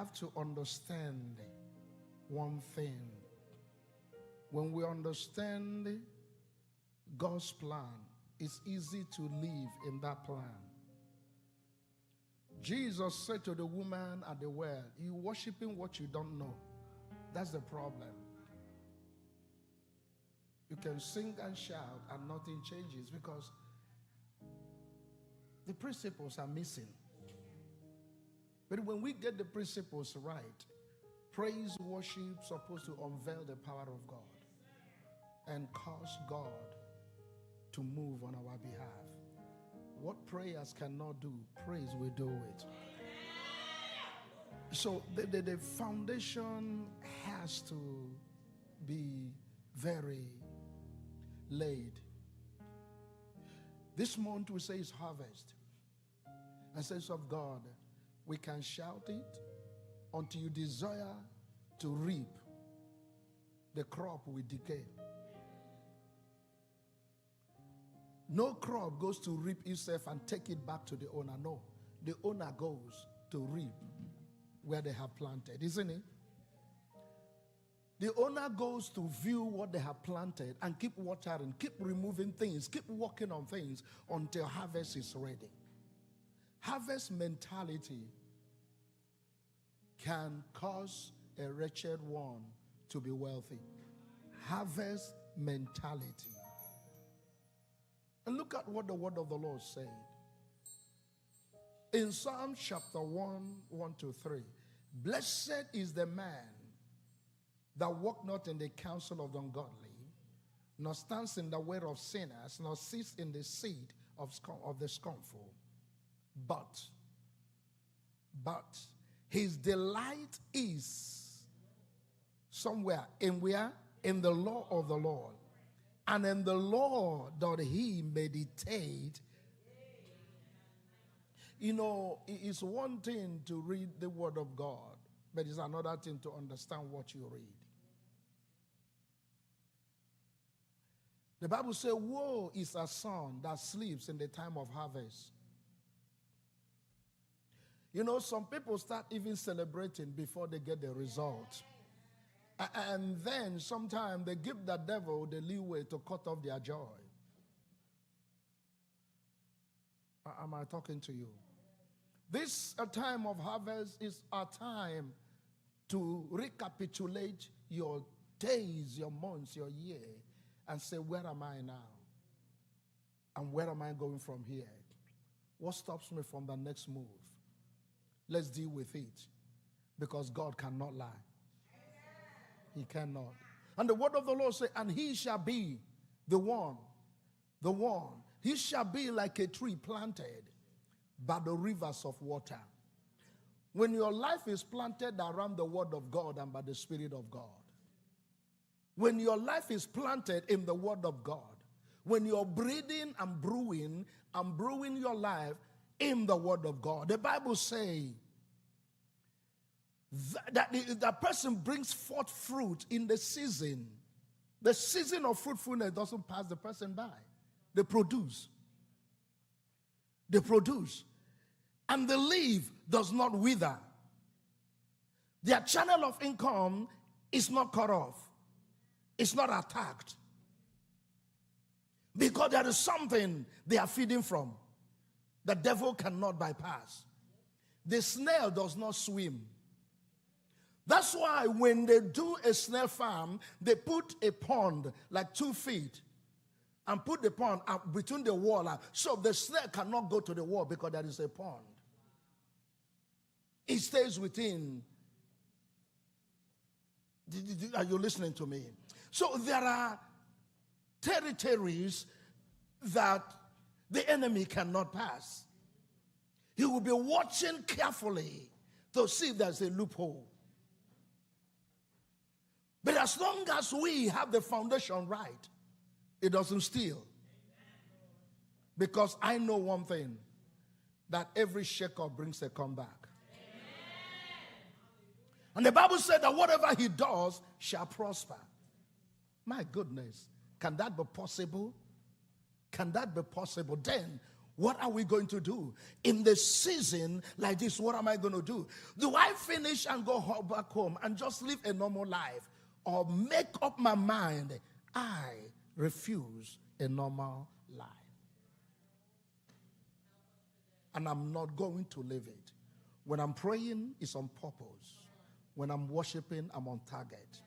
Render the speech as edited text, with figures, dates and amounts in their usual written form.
have to understand one thing. When we understand God's plan, it's easy to live in that plan. Jesus said to the woman at the well, "You worshiping what you don't know." That's the problem. You can sing and shout and nothing changes because the principles are missing. But when we get the principles right, praise worship is supposed to unveil the power of God and cause God to move on our behalf. What prayers cannot do, praise will do it. So the foundation has to be very laid. This month we say it's harvest. And says of God, we can shout it until you desire to reap. The crop will decay. No crop goes to reap itself and take it back to the owner. No, the owner goes to reap where they have planted, isn't it? The owner goes to view what they have planted and keep watering, keep removing things, keep working on things until harvest is ready. Harvest mentality can cause a wretched one to be wealthy. Harvest mentality. And look at what the word of the Lord said. In Psalm chapter 1:1-3, blessed is the man that walk not in the counsel of the ungodly, nor stands in the way of sinners, nor sits in the seat of the scornful. But his delight is somewhere in where? In the law of the Lord. And in the law doth he meditate. You know, it's one thing to read the word of God, but it's another thing to understand what you read. The Bible says, woe is a son that sleeps in the time of harvest. You know, some people start even celebrating before they get the result. And then sometimes they give the devil the leeway to cut off their joy. Am I talking to you? This a time of harvest is a time to recapitulate your days, your months, your year, and say, where am I now? And where am I going from here? What stops me from the next move? Let's deal with it. Because God cannot lie. He cannot. And the word of the Lord says, and he shall be the one. He shall be like a tree planted by the rivers of water. When your life is planted around the word of God and by the Spirit of God, when your life is planted in the word of God, when you're breathing and brewing your life in the word of God, the Bible says that the person brings forth fruit in the season. The season of fruitfulness doesn't pass the person by. They produce. And the leaf does not wither. Their channel of income is not cut off. It's not attacked. Because there is something they are feeding from. The devil cannot bypass. The snail does not swim. That's why when they do a snail farm, they put a pond like 2 feet and put the pond up between the wall. So the snail cannot go to the wall because there is a pond. It stays within. Are you listening to me? So there are territories that the enemy cannot pass. He will be watching carefully to see if there's a loophole. But as long as we have the foundation right, it doesn't steal. Because I know one thing, that every shake-up brings a comeback. And the Bible said that whatever he does shall prosper. My goodness, can that be possible? Can that be possible? Then, What are we going to do? In the season like this, what am I going to do? Do I finish and go back home and just live a normal life? Or make up my mind, I refuse a normal life. And I'm not going to live it. When I'm praying, it's on purpose. When I'm worshiping, I'm on target.